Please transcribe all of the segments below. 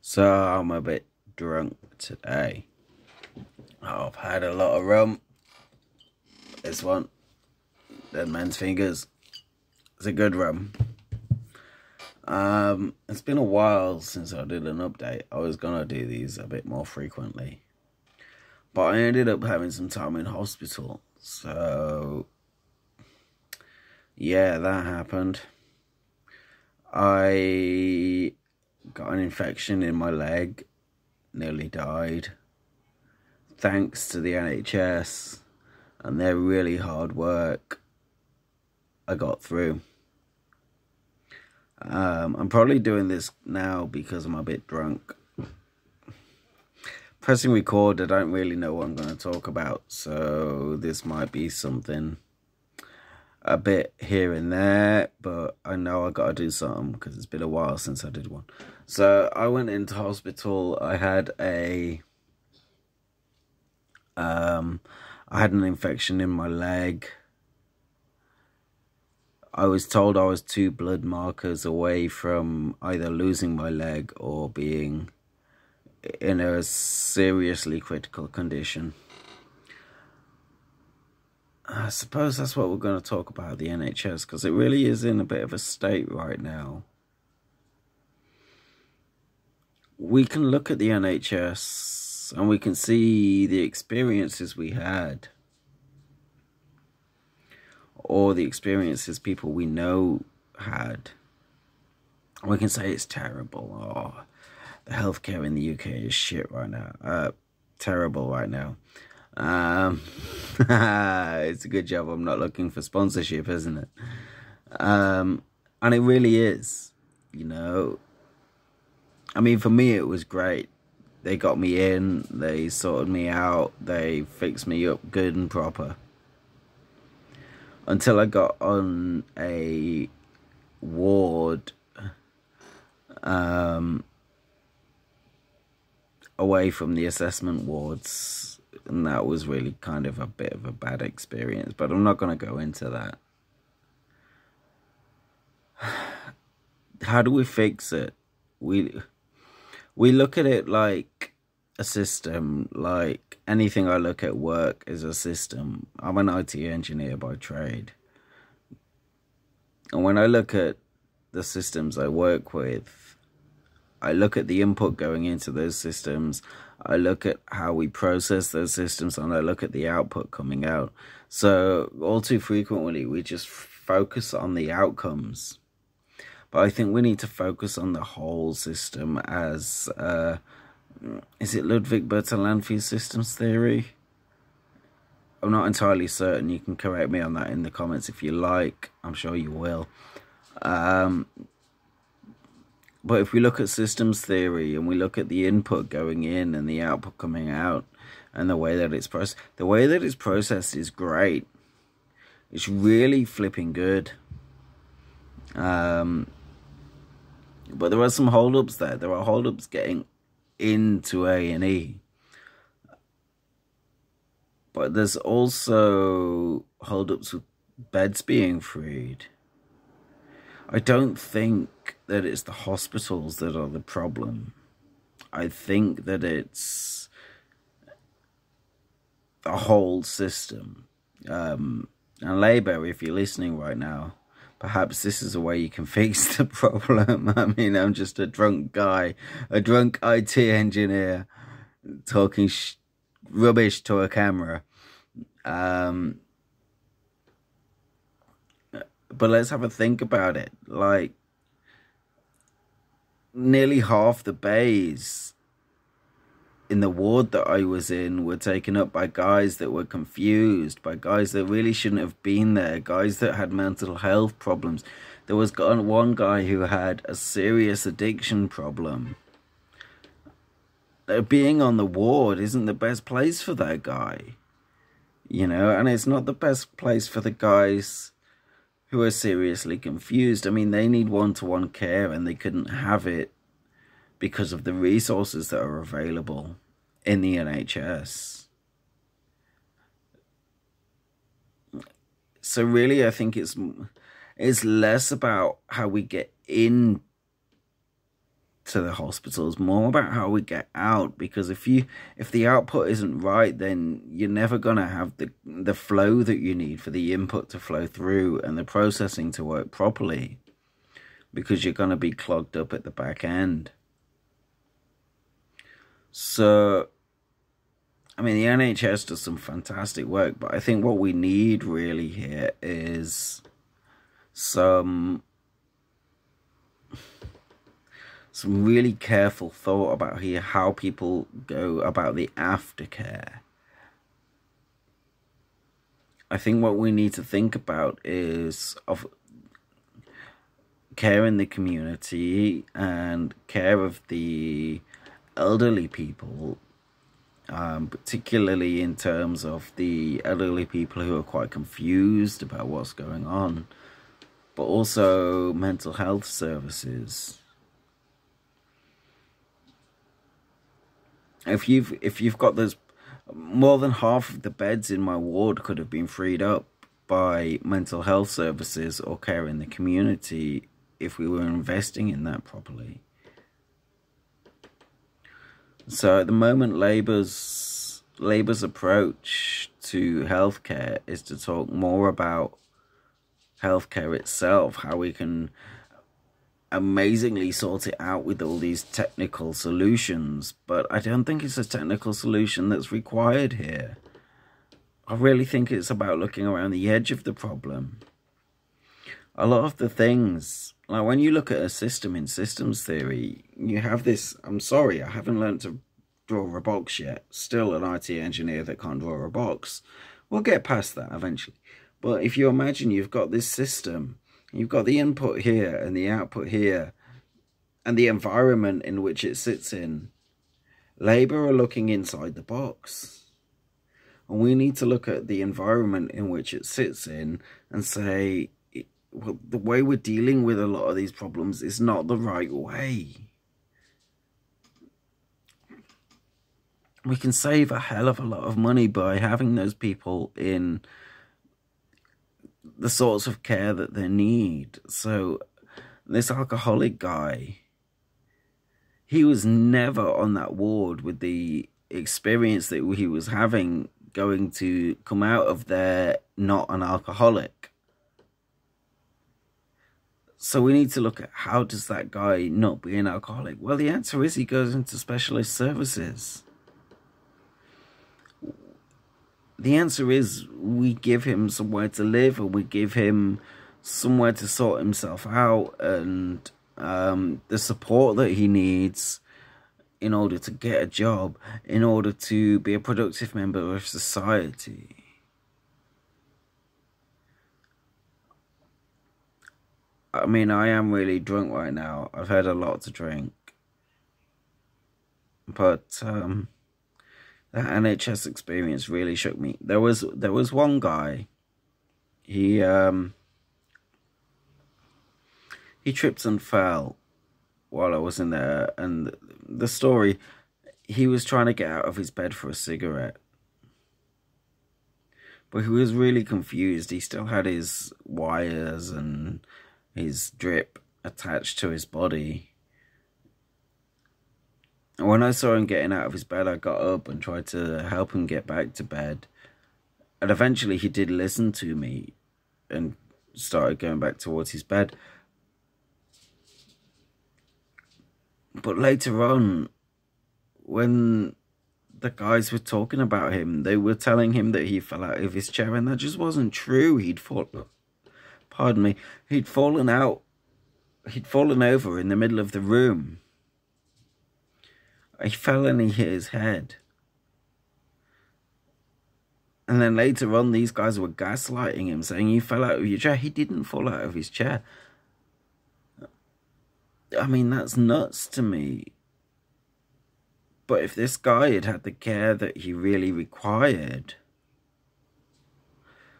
So I'm a bit drunk today. I've had a lot of rum. This one, Dead Man's Fingers. It's a good rum. It's been a while since I did an update. I was gonna do these a bit more frequently, but I ended up having some time in hospital. So yeah, that happened. I got an infection in my leg, nearly died. Thanks to the NHS and their really hard work, I got through. I'm probably doing this now because I'm a bit drunk. Pressing record, I don't really know what I'm going to talk about, so this might be something a bit here and there, but I know I got to do something because it's been a while since I did one. So I went into hospital. I had an infection in my leg. I was told I was 2 blood markers away from either losing my leg or being in a seriously critical condition. I suppose that's what we're going to talk about, the NHS, because it really is in a bit of a state right now. We can look at the NHS and we can see the experiences we had, or the experiences people we know had. We can say it's terrible. Oh, the healthcare in the UK is shit right now. Terrible right now. It's a good job I'm not looking for sponsorship, isn't it? And it really is, you know. I mean, for me, it was great. They got me in, they sorted me out, they fixed me up good and proper. Until I got on a ward away from the assessment wards, and that was really kind of a bit of a bad experience, but I'm not going to go into that. How do we fix it? We look at it like a system. Like anything I look at work is a system. I'm an IT engineer by trade. And when I look at the systems I work with, I look at the input going into those systems, I look at how we process those systems, and I look at the output coming out. So all too frequently, we just focus on the outcomes. But I think we need to focus on the whole system as, is it Ludwig Bertalanffy's systems theory? I'm not entirely certain. You can correct me on that in the comments if you like. I'm sure you will. But if we look at systems theory and we look at the input going in and the output coming out and the way that it's processed, is great. It's really flipping good. But there are some holdups there. There are holdups getting into A&E. But there's also holdups with beds being freed. I don't think that it's the hospitals that are the problem. I think that it's the whole system. And Labour, if you're listening right now, perhaps this is a way you can fix the problem. I mean, I'm just a drunk guy, a drunk IT engineer, talking rubbish to a camera. But let's have a think about it. Like, nearly half the bays in the ward that I was in were taken up by guys that were confused, by guys that really shouldn't have been there, guys that had mental health problems. There was one guy who had a serious addiction problem. Being on the ward isn't the best place for that guy, you know, and it's not the best place for the guys who are seriously confused. I mean, they need one-to-one care and they couldn't have it because of the resources that are available in the NHS. So really, I think it's less about how we get in to the hospitals, more about how we get out. Because if the output isn't right, then you're never gonna have the flow that you need for the input to flow through and the processing to work properly, because you're gonna be clogged up at the back end. So I mean, the NHS does some fantastic work, but I think what we need really here is some really careful thought about here how people go about the aftercare. I think what we need to think about is of care in the community and care of the elderly people, particularly in terms of the elderly people who are quite confused about what's going on, but also mental health services. If you've got those, more than half of the beds in my ward could have been freed up by mental health services or care in the community if we were investing in that properly. So at the moment, Labour's approach to healthcare is to talk more about healthcare itself, how we can amazingly sort it out with all these technical solutions, but I don't think it's a technical solution that's required here. I really think it's about looking around the edge of the problem. A lot of the things, like when you look at a system in systems theory, you have this, I'm sorry, I haven't learned to draw a box yet. Still an IT engineer that can't draw a box. We'll get past that eventually. But if you imagine you've got this system, you've got the input here and the output here, and the environment in which it sits in. Labour are looking inside the box. And we need to look at the environment in which it sits in and say, well, the way we're dealing with a lot of these problems is not the right way. We can save a hell of a lot of money by having those people in the sorts of care that they need. So this alcoholic guy, he was never on that ward with the experience that he was having going to come out of there not an alcoholic. So we need to look at how does that guy not be an alcoholic? Well, the answer is he goes into specialist services. The answer is we give him somewhere to live, or we give him somewhere to sort himself out, and the support that he needs in order to get a job, in order to be a productive member of society. I mean, I am really drunk right now. I've had a lot to drink. But that NHS experience really shook me. There was one guy. He tripped and fell while I was in there, and the story, he was trying to get out of his bed for a cigarette. But he was really confused. He still had his wires and his drip attached to his body. And when I saw him getting out of his bed, I got up and tried to help him get back to bed. And eventually he did listen to me and started going back towards his bed. But later on, when the guys were talking about him, they were telling him that he fell out of his chair, and that just wasn't true. He'd fallen over in the middle of the room. He fell and he hit his head. And then later on, these guys were gaslighting him, saying, you fell out of your chair. He didn't fall out of his chair. I mean, that's nuts to me. But if this guy had had the care that he really required,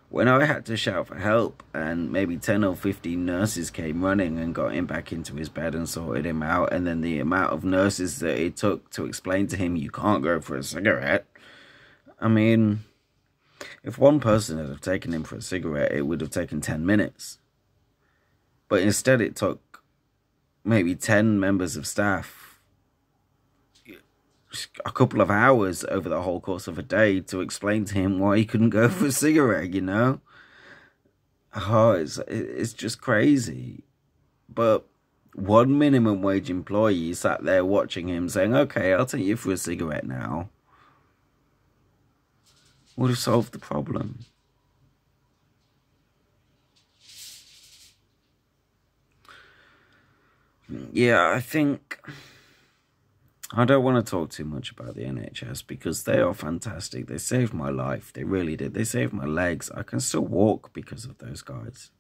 when I had to shout for help and maybe 10 or 15 nurses came running and got him back into his bed and sorted him out, and then the amount of nurses that it took to explain to him, you can't go for a cigarette. I mean, if one person had taken him for a cigarette, it would have taken 10 minutes. But instead it took maybe 10 members of staff a couple of hours over the whole course of a day to explain to him why he couldn't go for a cigarette, you know? Oh, it's just crazy. But one minimum wage employee sat there watching him saying, okay, I'll take you for a cigarette now, would have solved the problem. Yeah, I don't want to talk too much about the NHS because they are fantastic. They saved my life. They really did. They saved my legs. I can still walk because of those guys.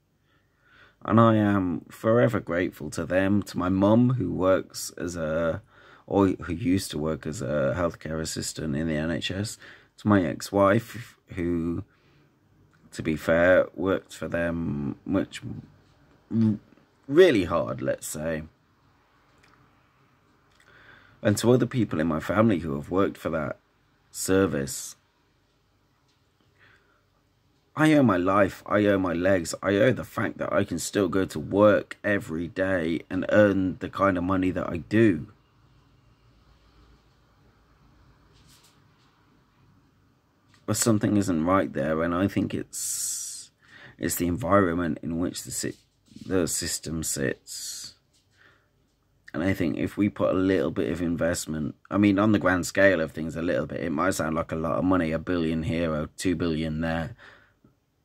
And I am forever grateful to them, to my mum who works or who used to work as a healthcare assistant in the NHS, to my ex-wife who, to be fair, worked for them really hard, let's say. And to other people in my family who have worked for that service. I owe my life, I owe my legs, I owe the fact that I can still go to work every day and earn the kind of money that I do. But something isn't right there, and I think it's the environment in which the system sits. And I think if we put a little bit of investment, I mean, on the grand scale of things, a little bit, it might sound like a lot of money, $1 billion here or $2 billion there.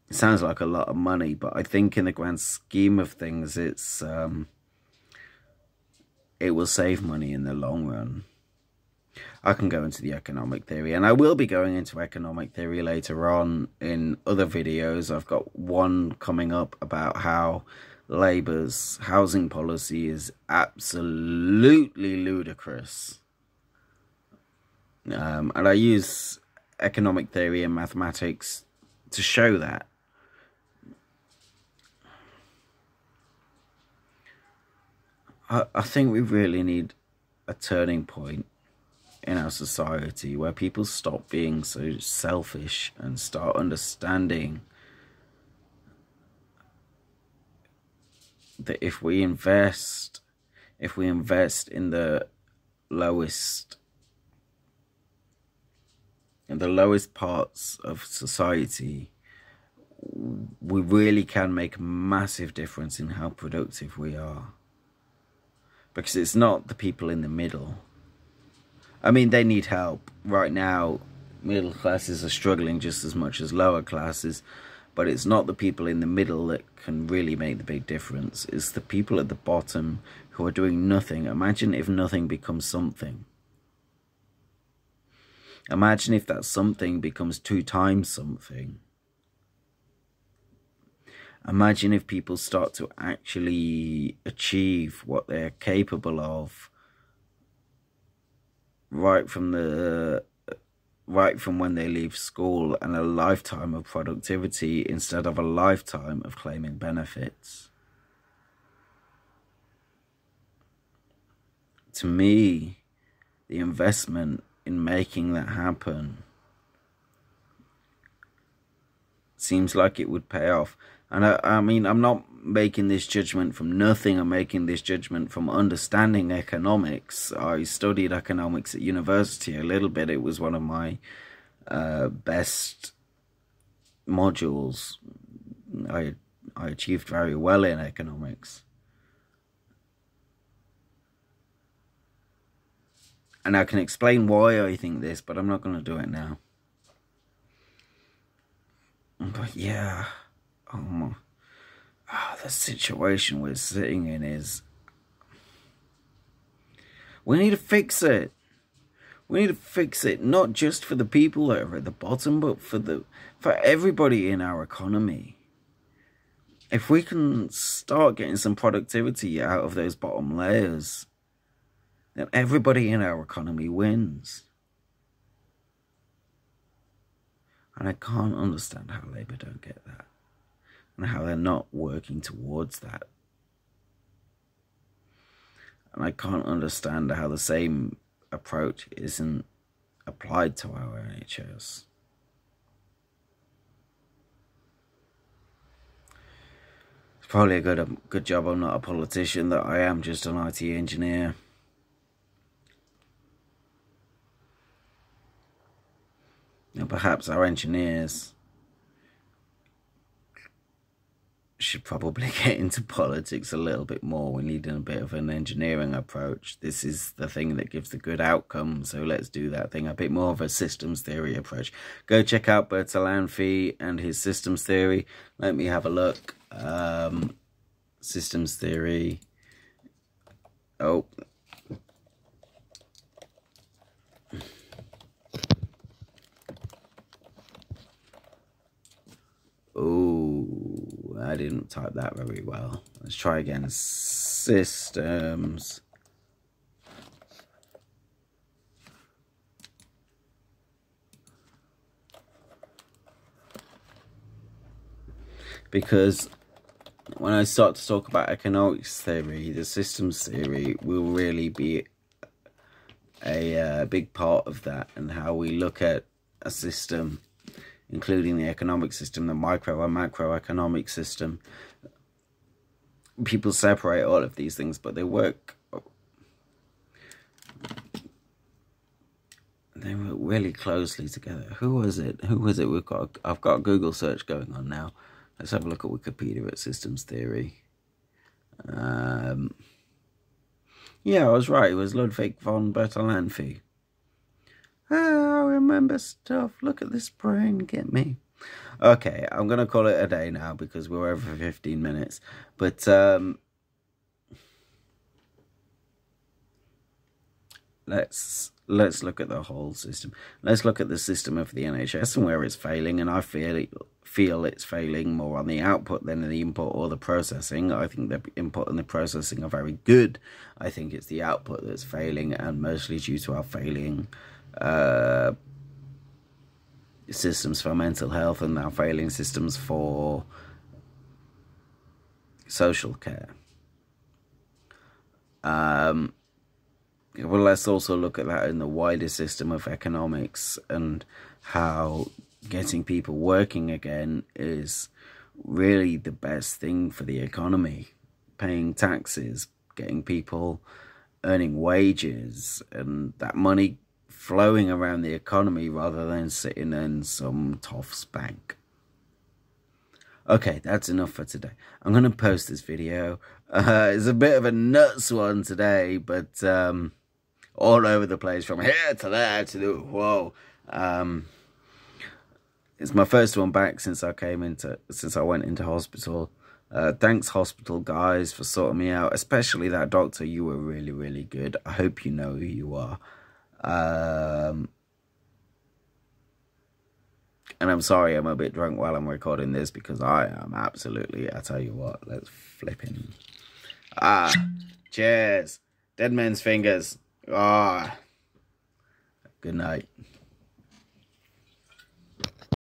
It sounds like a lot of money, but I think in the grand scheme of things, it will save money in the long run. I can go into the economic theory, and I will be going into economic theory later on in other videos. I've got one coming up about how Labour's housing policy is absolutely ludicrous. And I use economic theory and mathematics to show that. I think we really need a turning point in our society where people stop being so selfish and start understanding that if we invest in the lowest parts of society, we really can make a massive difference in how productive we are. Because it's not the people in the middle. I mean, they need help. Right now, middle classes are struggling just as much as lower classes. But it's not the people in the middle that can really make the big difference. It's the people at the bottom who are doing nothing. Imagine if nothing becomes something. Imagine if that something becomes 2 times something. Imagine if people start to actually achieve what they're capable of right from when they leave school, and a lifetime of productivity instead of a lifetime of claiming benefits. To me, the investment in making that happen seems like it would pay off. And I mean, I'm not making this judgment from nothing. I'm making this judgment from understanding economics. I studied economics at university a little bit. It was one of my best modules. I achieved very well in economics. And I can explain why I think this, but I'm not going to do it now. But yeah, the situation we're sitting in is, we need to fix it. We need to fix it, not just for the people that are at the bottom, but for everybody in our economy. If we can start getting some productivity out of those bottom layers, then everybody in our economy wins. And I can't understand how Labour don't get that, and how they're not working towards that. And I can't understand how the same approach isn't applied to our NHS. Probably a good job I'm not a politician, that I am just an IT engineer. And perhaps our engineers should probably get into politics a little bit more. We need a bit of an engineering approach. This is the thing that gives the good outcome, so let's do that thing. A bit more of a systems theory approach. Go check out Bertalanffy and his systems theory. Let me have a look. Systems theory. Oh. Oh, I didn't type that very well. Let's try again. Systems. Because when I start to talk about economics theory, the systems theory will really be a big part of that, and how we look at a system, including the economic system, the micro and macroeconomic system. People separate all of these things, but they work really closely together. Who was it? I've got a Google search going on now. Let's have a look at Wikipedia at systems theory. Yeah, I was right. It was Ludwig von Bertalanffy. Oh, I remember stuff. Look at this brain, get me. Okay, I'm going to call it a day now because we're over 15 minutes. But let's look at the whole system. Let's look at the system of the NHS and where it's failing. And I feel it's failing more on the output than the input or the processing. I think the input and the processing are very good. I think it's the output that's failing, and mostly due to our failing systems for mental health and our failing systems for social care. Well, let's also look at that in the wider system of economics, and how getting people working again is really the best thing for the economy. Paying taxes, getting people earning wages, and that money flowing around the economy rather than sitting in some toff's bank. Okay, that's enough for today. I'm going to post this video. It's a bit of a nuts one today, but all over the place, from here to there to the whoa. It's my first one back since I went into hospital. Thanks, hospital guys, for sorting me out, especially that doctor. You were really, really good. I hope you know who you are. And I'm sorry I'm a bit drunk while I'm recording this, because I am absolutely, I tell you what, let's flip him. Cheers. Dead man's fingers. Good night.